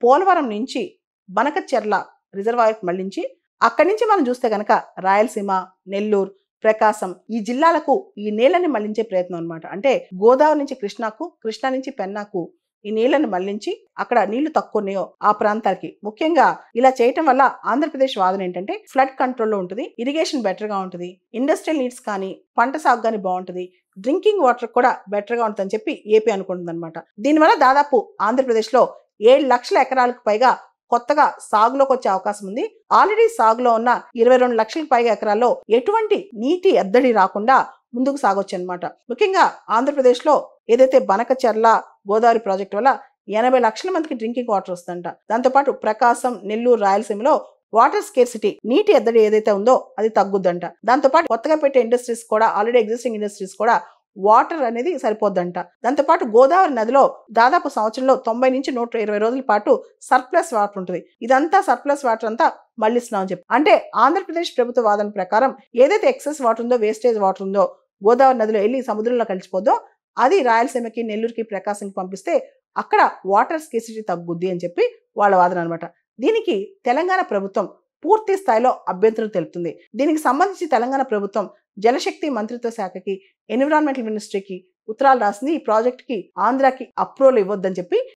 పోలవరం నుంచి బనకచెర్ల రిజర్వాయర్కి మళ్లించి అక్కడి నుంచి మనం చూస్తే గనక రాయలసీమ, నెల్లూరు, ప్రకాశం ఈ జిల్లాలకు ఈ నీళ్ళని మళ్లించే ప్రయత్నం అన్నమాట. అంటే గోదావరి నుంచి కృష్ణాకు, కృష్ణా నుంచి పెన్నాకు ఈ నీళ్లను మళ్లించి అక్కడ నీళ్లు తక్కువ ఉన్నాయో ఆ ప్రాంతాలకి, ముఖ్యంగా ఇలా చేయటం వల్ల ఆంధ్రప్రదేశ్ వాదన ఏంటంటే ఫ్లడ్ కంట్రోల్లో ఉంటుంది, ఇరిగేషన్ బెటర్గా ఉంటుంది, ఇండస్ట్రియల్ నీడ్స్ కానీ పంట సాగు కానీ బాగుంటుంది, డ్రింకింగ్ వాటర్ కూడా బెటర్గా ఉంటుందని చెప్పి ఏపీ అనుకుంటుంది అనమాట. దీనివల్ల దాదాపు ఆంధ్రప్రదేశ్లో 7 లక్షల ఎకరాలకు పైగా కొత్తగా సాగులోకి వచ్చే అవకాశం ఉంది. ఆల్రెడీ సాగులో ఉన్న 22 లక్షలకు పైగా ఎకరాల్లో ఎటువంటి నీటి ఎద్దడి రాకుండా ముందుకు సాగొచ్చు అనమాట. ముఖ్యంగా ఆంధ్రప్రదేశ్లో ఏదైతే బనకచెర్ల గోదావరి ప్రాజెక్టు వల్ల 80 లక్షల మందికి డ్రింకింగ్ వాటర్ వస్తుందంట. దాంతోపాటు ప్రకాశం, నెల్లూరు, రాయలసీమలో వాటర్ స్కేర్సిటీ నీటి ఎద్దడి ఏదైతే ఉందో అది తగ్గుద్దంట. దాంతోపాటు కొత్తగా పెట్టే ఇండస్ట్రీస్ కూడా, ఆల్రెడీ ఎగ్జిస్టింగ్ ఇండస్ట్రీస్ కూడా వాటర్ అనేది సరిపోద్దంట. దాంతోపాటు గోదావరి నదిలో దాదాపు సంవత్సరంలో 90 నుంచి 120 రోజుల పాటు సర్ప్లస్ వాటర్ ఉంటుంది. ఇదంతా సర్ప్లస్ వాటర్ అంతా మళ్ళిస్తున్నామని చెప్పి, అంటే ఆంధ్రప్రదేశ్ ప్రభుత్వ వాదన ప్రకారం ఏదైతే ఎక్సెస్ వాటర్ ఉందో, వేస్టేజ్ వాటర్ ఉందో గోదావరి నదిలో వెళ్ళి సముద్రంలో కలిసిపోద్దో అది రాయలసీమకి, నెల్లూరుకి, ప్రకాశంకి పంపిస్తే అక్కడ వాటర్ స్కేర్సిటీ తగ్గుద్ది అని చెప్పి వాళ్ళ వాదన అనమాట. దీనికి తెలంగాణ ప్రభుత్వం పూర్తి స్థాయిలో అభ్యంతరం తెలుపుతుంది. దీనికి సంబంధించి తెలంగాణ ప్రభుత్వం జలశక్తి మంత్రిత్వ శాఖకి, ఎన్విరాన్మెంటల్ మినిస్ట్రీకి ఉత్తరాలు రాసింది. ఈ ప్రాజెక్ట్కి ఆంధ్రాకి అప్రూవల్ ఇవ్వద్దని చెప్పి